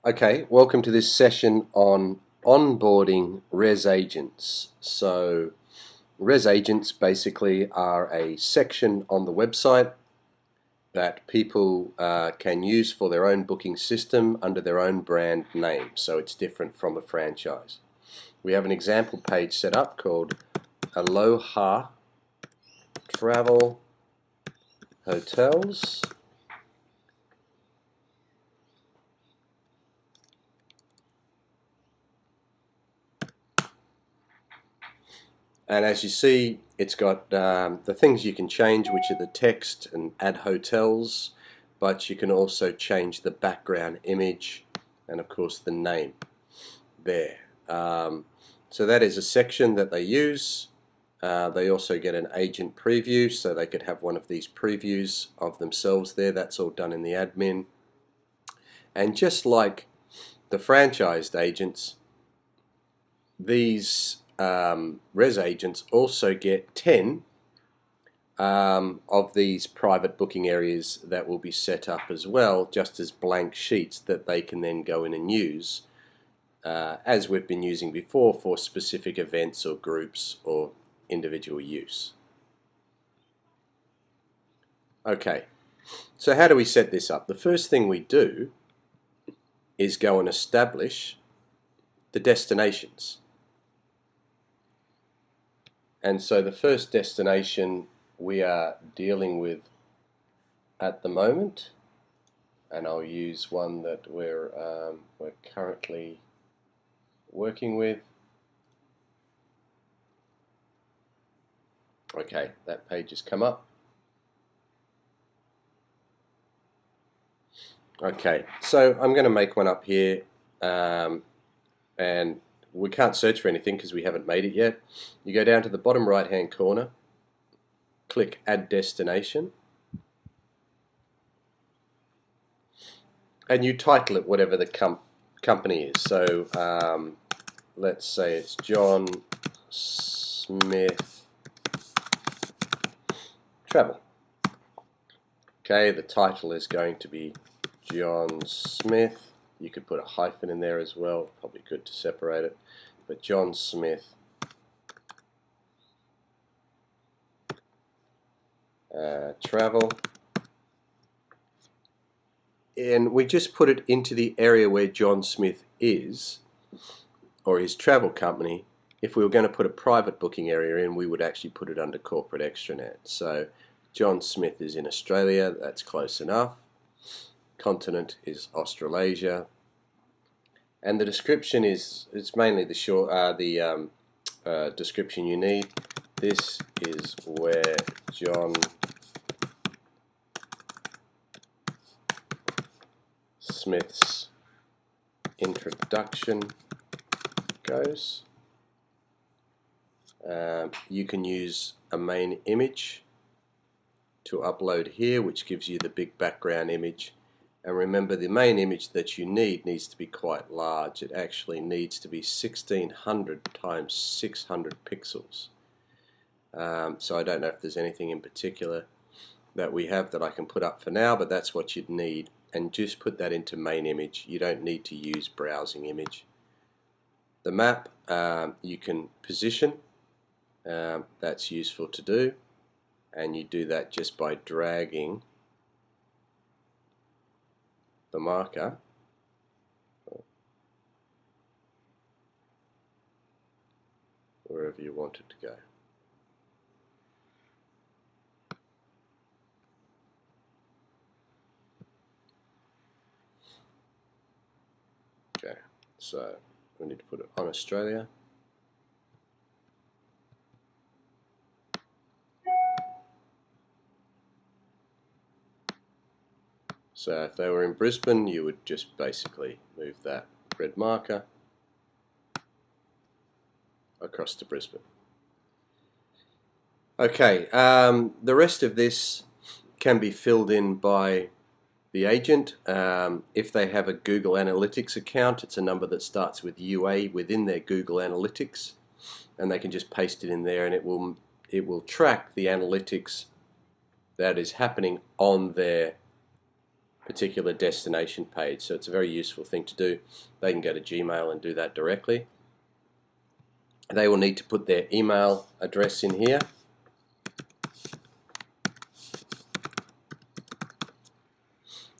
Okay, welcome to this session on onboarding res agents. So res agents basically are a section on the website that people can use for their own booking system under their own brand name, so it's different from a franchise. We have an example page set up called Aloha Travel Hotels. And as you see, it's got the things you can change, which are the text and add hotels, but you can also change the background image and of course the name there. So that is a section that they use. They also get an agent preview, so they could have one of these previews of themselves there. That's all done in the admin. And just like the franchised agents, these res agents also get 10 of these private booking areas that will be set up as well, just as blank sheets that they can then go in and use as we've been using before for specific events or groups or individual use. Okay, so how do we set this up? The first thing we do is go and establish the destinations. And so the first destination we are dealing with at the moment, and I'll use one that we're currently working with. Okay, that page has come up. Okay, so I'm going to make one up here, and we can't search for anything because we haven't made it yet. You go down to the bottom right hand corner, click Add Destination, and you title it whatever the company is. So let's say it's John Smith Travel. Okay, the title is going to be John Smith. You could put a hyphen in there as well, probably good to separate it, but John Smith Travel. And we just put it into the area where John Smith is, or his travel company. If we were going to put a private booking area in, we would actually put it under corporate extranet. So John Smith is in Australia, that's close enough. Continent is Australasia, and the description is mainly the short description you need. This is where John Smith's introduction goes. You can use a main image to upload here, which gives you the big background image. And remember, the main image that you need needs to be quite large. It actually needs to be 1600 times 600 pixels. So I don't know if there's anything in particular that we have that I can put up for now, but that's what you'd need. And just put that into main image. You don't need to use browsing image. The map you can position. That's useful to do. And you do that just by dragging the marker wherever you want it to go. Okay, so we need to put it on Australia. So if they were in Brisbane, you would just basically move that red marker across to Brisbane. Okay, the rest of this can be filled in by the agent. If they have a Google Analytics account, it's a number that starts with UA within their Google Analytics, and they can just paste it in there, and it will track the analytics that is happening on their particular destination page. So it's a very useful thing to do. They can go to Gmail and do that directly. They will need to put their email address in here.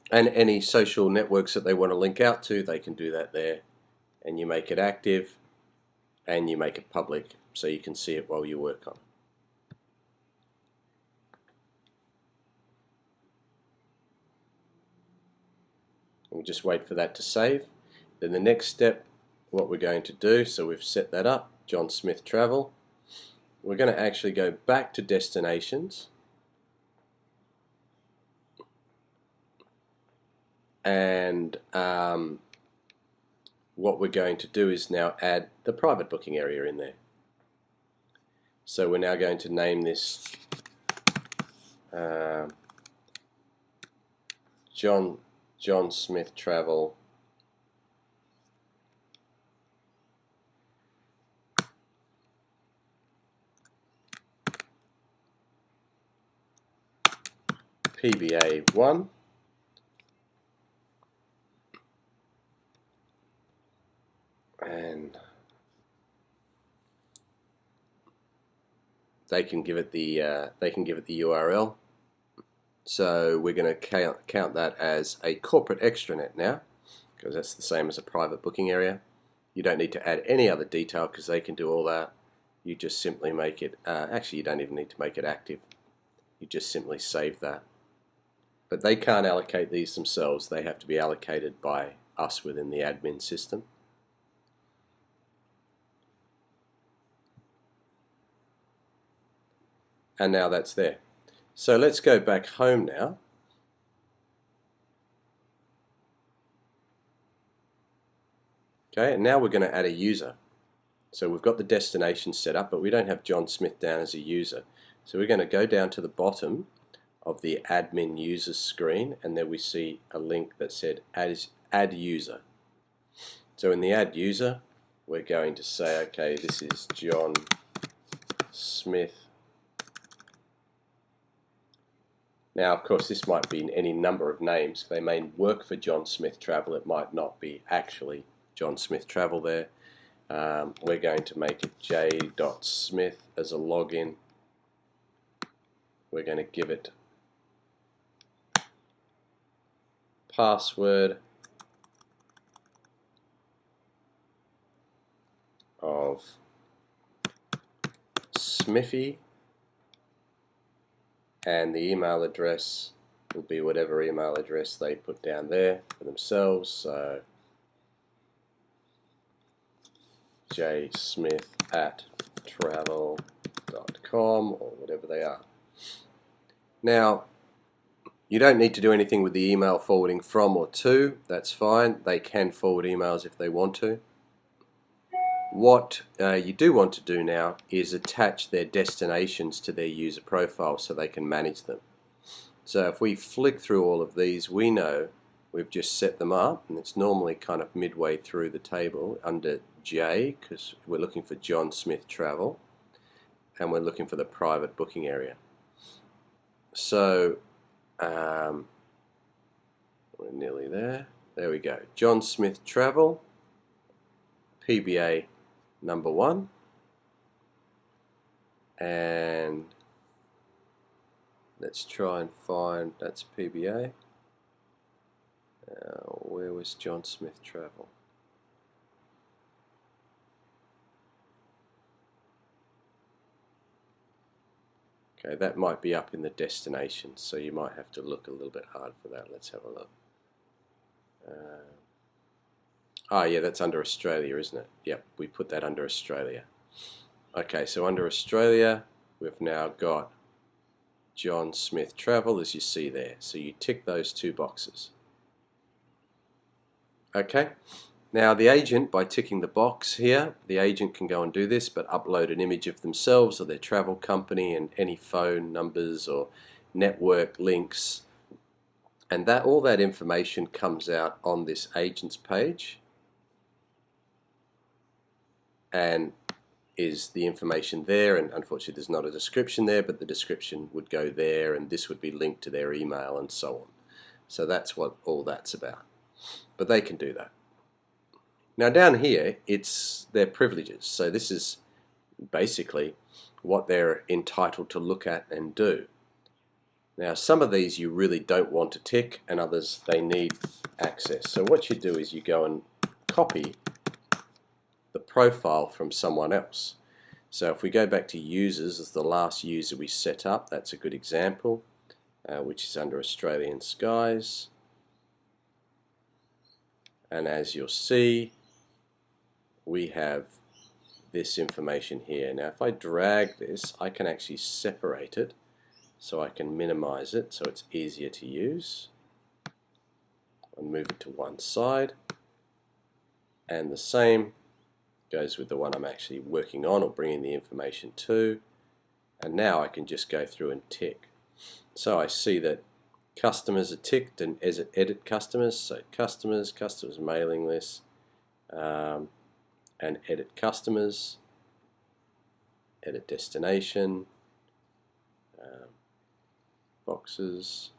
And any social networks that they want to link out to, they can do that there. And you make it active and you make it public so you can see it while you work on it. We'll just wait for that to save. Then the next step, what we're going to do, so we've set that up, John Smith Travel. We're going to actually go back to destinations and what we're going to do is now add the private booking area in there. So we're now going to name this John Smith Travel PBA 1. And they can give it the URL. So we're going to count that as a corporate extranet now, because that's the same as a private booking area. You don't need to add any other detail because they can do all that. You just simply make it, actually you don't even need to make it active. You just simply save that. But they can't allocate these themselves. They have to be allocated by us within the admin system. And now that's there. So let's go back home now. Okay, and now we're going to add a user. So we've got the destination set up, but we don't have John Smith down as a user. So we're going to go down to the bottom of the admin users screen, and there we see a link that said add user. So in the add user, we're going to say, okay, this is John Smith. Now, of course, this might be any number of names. They may work for John Smith Travel. It might not be actually John Smith Travel there. We're going to make it j.smith as a login. We're going to give it password of Smithy, and the email address will be whatever email address they put down there for themselves. So jsmith@travel.com or whatever they are. Now, you don't need to do anything with the email forwarding from or to. That's fine. They can forward emails if they want to. What you do want to do now is attach their destinations to their user profile so they can manage them. So if we flick through all of these, we know we've just set them up, and it's normally kind of midway through the table under J, because we're looking for John Smith Travel and we're looking for the private booking area. So we're nearly there. There we go. John Smith Travel, PBA number 1, and let's try and find, that's PBA. Where was John Smith Travel? Okay, that might be up in the destinations, so you might have to look a little bit hard for that. Let's have a look. Oh yeah, that's under Australia, isn't it? Yep, we put that under Australia. Okay, so under Australia, we've now got John Smith Travel, as you see there. So you tick those 2 boxes. Okay, now the agent, by ticking the box here, the agent can go and do this, but upload an image of themselves or their travel company and any phone numbers or network links. And that all that information comes out on this agent's page, and is the information there, and unfortunately there's not a description there, but the description would go there, and this would be linked to their email and so on. So that's what all that's about. But they can do that. Now down here, it's their privileges. So this is basically what they're entitled to look at and do. Now some of these you really don't want to tick, and others they need access. So what you do is you go and copy the profile from someone else. So if we go back to users as the last user we set up, that's a good example, which is under Australian skies. And as you'll see, we have this information here. Now if I drag this, I can actually separate it so I can minimize it so it's easier to use, and move it to one side. And the same goes with the one I'm actually working on or bringing the information to. And now I can just go through and tick. So I see that customers are ticked and edit customers. So customers mailing list, and edit customers, edit destination, boxes,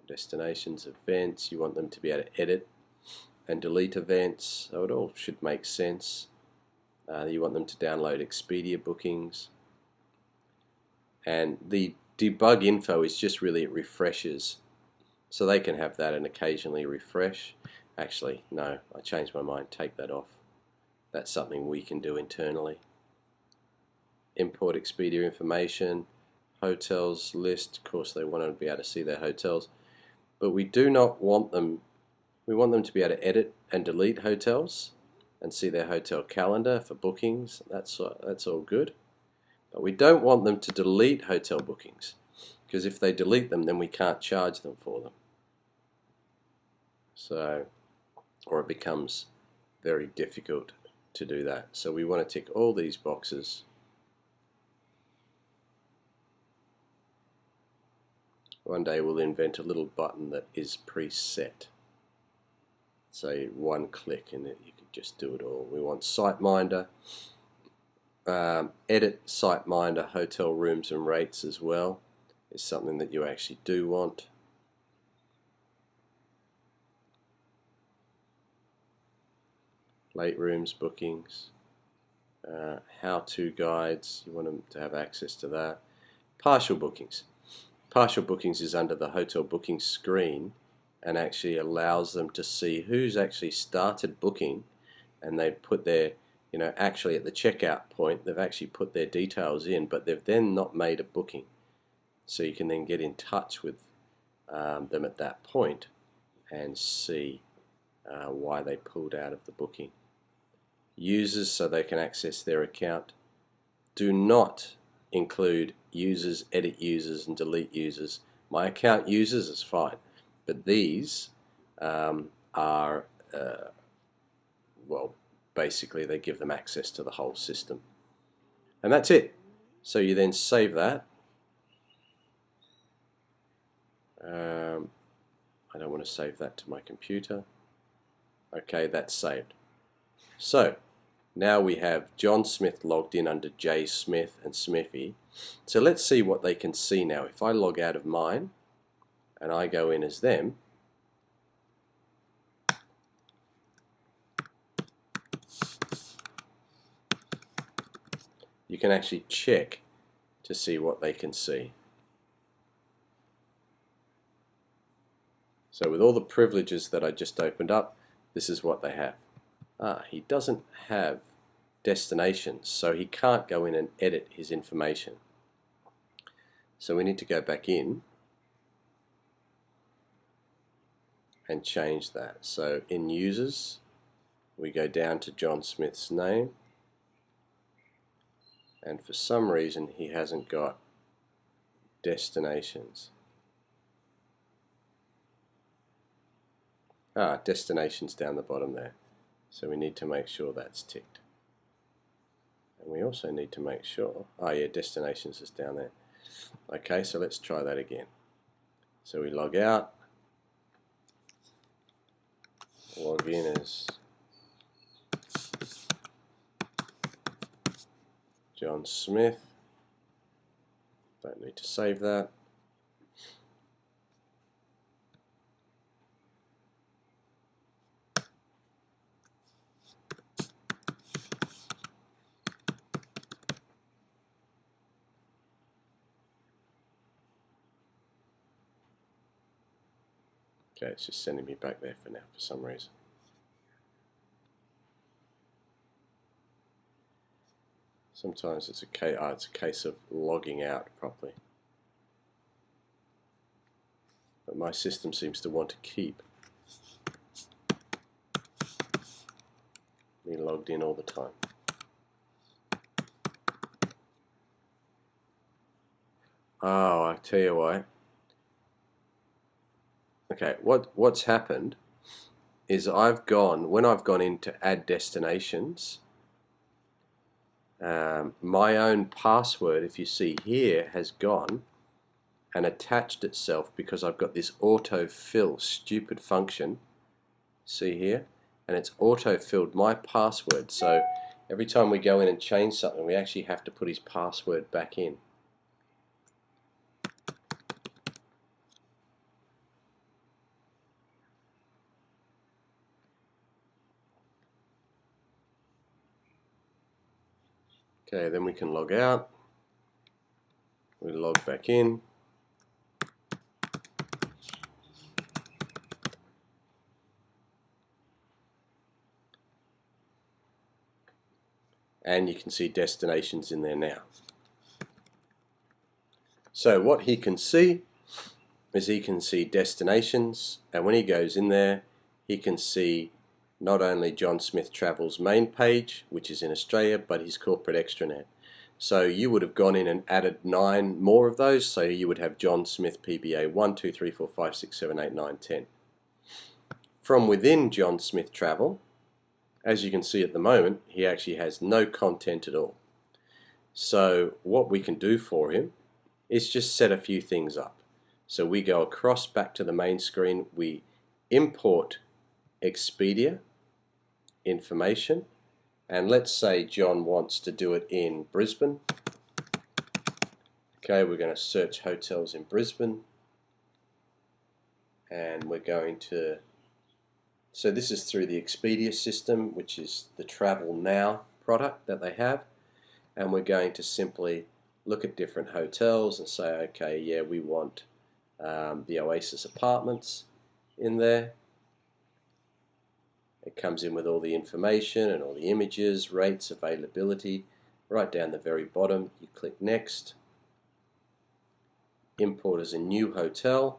destinations, events. You want them to be able to edit and delete events, so it all should make sense. You want them to download Expedia bookings, and the debug info is just really it refreshes, so they can have that and occasionally refresh. Actually no, I changed my mind, take that off. That's something we can do internally. Import Expedia information, hotels list. Of course they want to be able to see their hotels, but we do not want them, we want them to be able to edit and delete hotels and see their hotel calendar for bookings. That's all good. But we don't want them to delete hotel bookings, because if they delete them then we can't charge them for them. So, or it becomes very difficult to do that. So we want to tick all these boxes. One day we'll invent a little button that is preset. So one click and you can just do it all. We want SiteMinder, edit SiteMinder hotel rooms and rates as well is something that you actually do want. Late rooms bookings, how-to guides, you want them to have access to that. Partial bookings. Partial bookings is under the hotel booking screen and actually allows them to see who's actually started booking, and they've put their, actually at the checkout point they've actually put their details in, but they've then not made a booking. So you can then get in touch with them at that point and see why they pulled out of the booking. Users, so they can access their account. Do not include users, edit users and delete users. My account users is fine, but these are well, basically they give them access to the whole system, and that's it. So you then save that. I don't want to save that to my computer. Okay, that's saved. So now we have John Smith logged in under J Smith and Smithy. So let's see what they can see now. If I log out of mine and I go in as them, you can actually check to see what they can see. So with all the privileges that I just opened up, this is what they have. He doesn't have destinations, so he can't go in and edit his information. So we need to go back in and change that. So in users, we go down to John Smith's name, and for some reason he hasn't got destinations. Destinations down the bottom there. So we need to make sure that's ticked. And we also need to make sure, yeah, destinations is down there. Okay, so let's try that again. So we log out, log in as John Smith, Don't need to save that. Okay, it's just sending me back there for now for some reason. Sometimes it's a case of logging out properly. But my system seems to want to keep me logged in all the time. Oh, I tell you why. Okay, what's happened is when I've gone in to add destinations, my own password, if you see here, has gone and attached itself because I've got this autofill stupid function. See here? And it's auto-filled my password. So every time we go in and change something, we actually have to put his password back in. Okay, then we can log out. We log back in. And you can see destinations in there now. So what he can see is he can see destinations, and when he goes in there, he can see not only John Smith Travel's main page, which is in Australia, but his corporate extranet. So you would have gone in and added 9 more of those, so you would have John Smith PBA 1, 2, 3, 4, 5, 6, 7, 8, 9, 10. From within John Smith Travel, as you can see at the moment, he actually has no content at all. So what we can do for him is just set a few things up. So we go across back to the main screen, we import Expedia information, and let's say John wants to do it in Brisbane. Okay, we're going to search hotels in Brisbane, and we're going to, so this is through the Expedia system, which is the Travel Now product that they have, and we're going to simply look at different hotels and say, okay, yeah, we want the Oasis Apartments in there. It comes in with all the information and all the images, rates, availability. Right down the very bottom, you click Next. Import as a new hotel.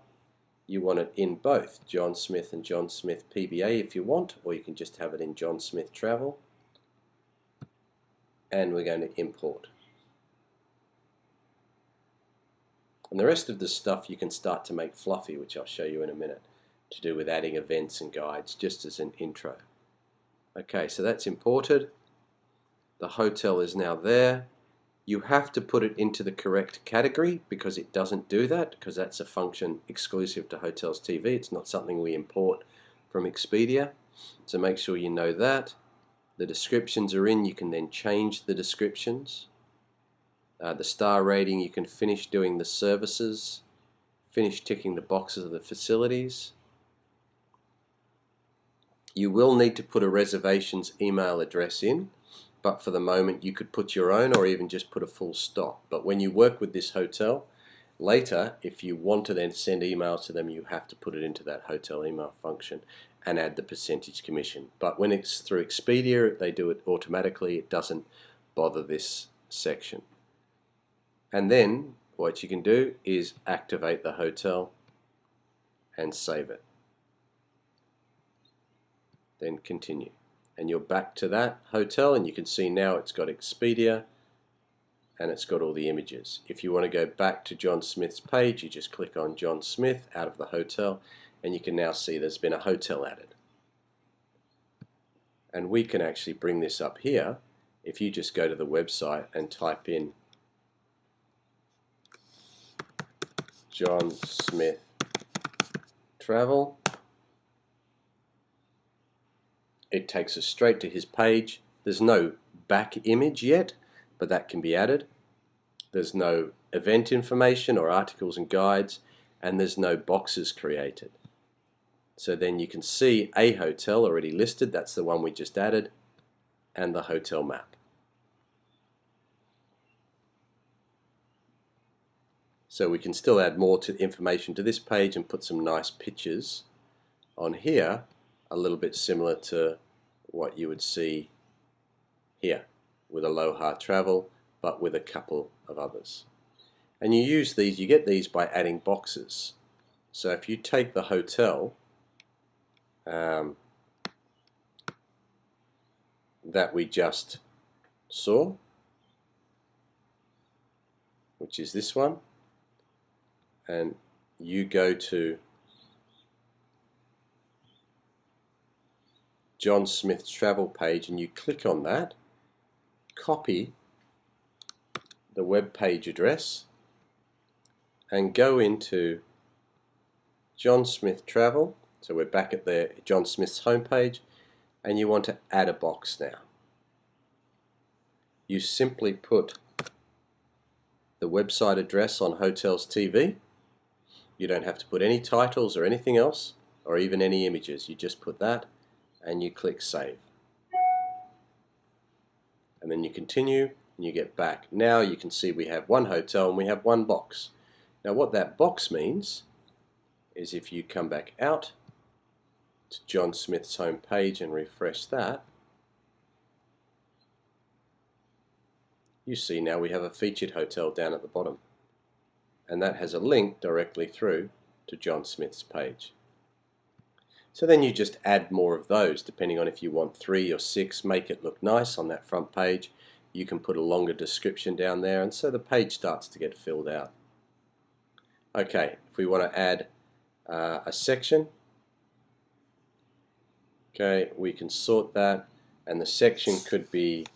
You want it in both John Smith and John Smith PBA if you want, or you can just have it in John Smith Travel. And we're going to import. And the rest of the stuff you can start to make fluffy, which I'll show you in a minute, to do with adding events and guides, just as an intro. Okay, so that's imported. The hotel is now there. You have to put it into the correct category because it doesn't do that, because that's a function exclusive to Hotels TV. It's not something we import from Expedia. So make sure you know that. The descriptions are in. You can then change the descriptions. The star rating, you can finish doing the services, finish ticking the boxes of the facilities. You will need to put a reservations email address in, but for the moment you could put your own or even just put a full stop. But when you work with this hotel, later if you want to then send emails to them, you have to put it into that hotel email function and add the percentage commission. But when it's through Expedia, they do it automatically. It doesn't bother this section. And then what you can do is activate the hotel and save it. Then continue. And you're back to that hotel, and you can see now it's got Expedia and it's got all the images. If you want to go back to John Smith's page, you just click on John Smith out of the hotel, and you can now see there's been a hotel added. And we can actually bring this up here if you just go to the website and type in John Smith Travel. It takes us straight to his page. There's no back image yet, but that can be added. There's no event information or articles and guides, and there's no boxes created. So then you can see a hotel already listed, that's the one we just added, and the hotel map. So we can still add more information to this page and put some nice pictures on here, a little bit similar to what you would see here with Aloha Travel, but with a couple of others. And you use these, you get these by adding boxes. So if you take the hotel that we just saw, which is this one, and you go to John Smith's travel page and you click on that, copy the web page address and go into John Smith Travel. So we're back at the John Smith's homepage, and you want to add a box now. You simply put the website address on Hotels TV. You don't have to put any titles or anything else, or even any images. You just put that and you click Save. And then you continue and you get back. Now you can see we have one hotel and we have one box. Now what that box means is if you come back out to John Smith's home page and refresh that, you see now we have a featured hotel down at the bottom, and that has a link directly through to John Smith's page. So then you just add more of those depending on if you want 3 or 6, make it look nice on that front page. You can put a longer description down there, and so the page starts to get filled out. Okay, if we want to add a section, okay, we can sort that, and the section could be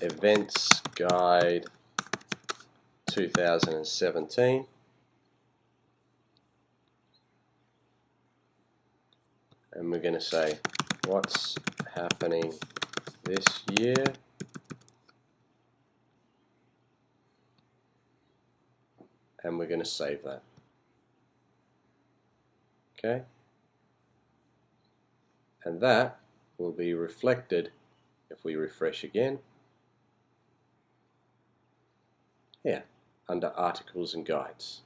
Events Guide 2017. And we're going to say, what's happening this year? And we're going to save that. Okay? And that will be reflected if we refresh again here under Articles and Guides.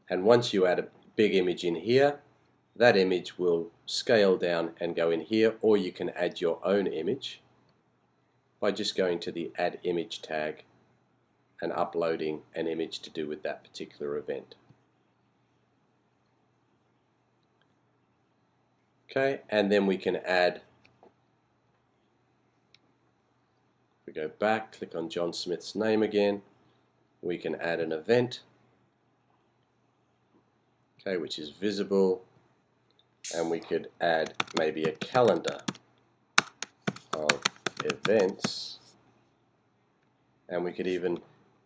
And once you add a big image in here, that image will scale down and go in here, or you can add your own image by just going to the Add Image tag and uploading an image to do with that particular event. Okay, and then we can add, if we go back, click on John Smith's name again, we can add an event, okay, which is visible, and we could add maybe a calendar of events, and we could even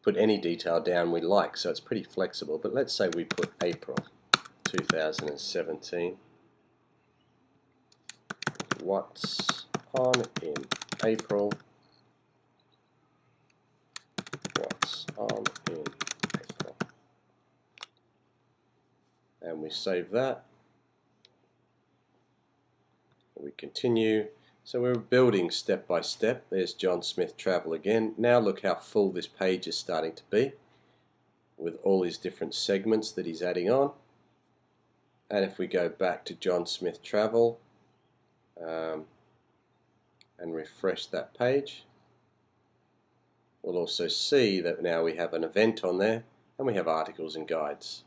put any detail down we like, so it's pretty flexible. But let's say we put April 2017. What's on in April? What's on in April? And we save that. We continue. So we're building step by step. There's John Smith Travel again. Now look how full this page is starting to be with all his different segments that he's adding on. And if we go back to John Smith Travel and refresh that page, we'll also see that now we have an event on there and we have articles and guides.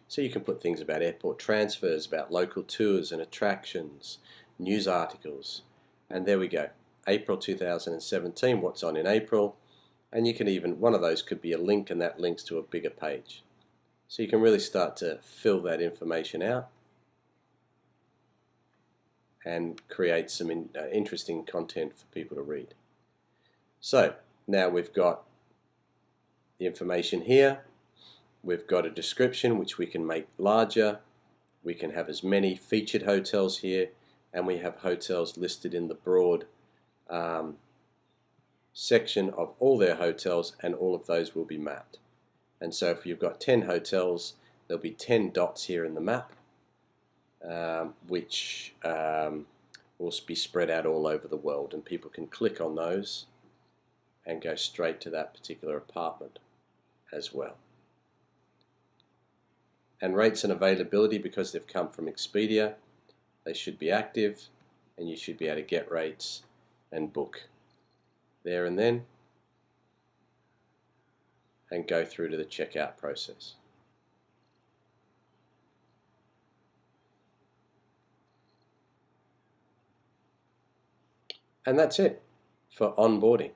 So you can put things about airport transfers, about local tours and attractions, news articles. And there we go, April 2017, what's on in April. And you can even, one of those could be a link, and that links to a bigger page. So you can really start to fill that information out and create some interesting content for people to read. So now we've got the information here. We've got a description which we can make larger. We can have as many featured hotels here, and we have hotels listed in the broad section of all their hotels, and all of those will be mapped. And so if you've got 10 hotels, there'll be 10 dots here in the map, which will be spread out all over the world, and people can click on those and go straight to that particular apartment as well. And rates and availability, because they've come from Expedia, they should be active, and you should be able to get rates and book there and then, and go through to the checkout process. And that's it for onboarding.